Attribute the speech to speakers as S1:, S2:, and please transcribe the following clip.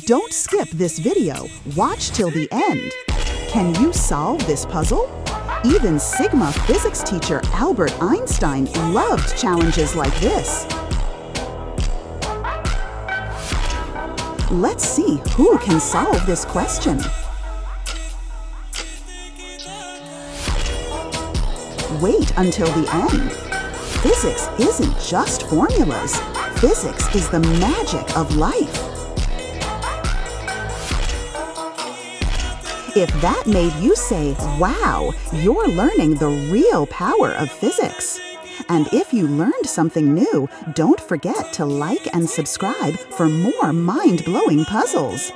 S1: Don't skip this video. Watch till the end. Can you solve this puzzle? Even Sigma physics teacher Albert Einstein loved challenges like this. Let's see who can solve this question. Wait until the end. Physics isn't just formulas. Physics is the magic of life. If that made you say, wow, you're learning the real power of physics. And if you learned something new, don't forget to like and subscribe for more mind-blowing puzzles.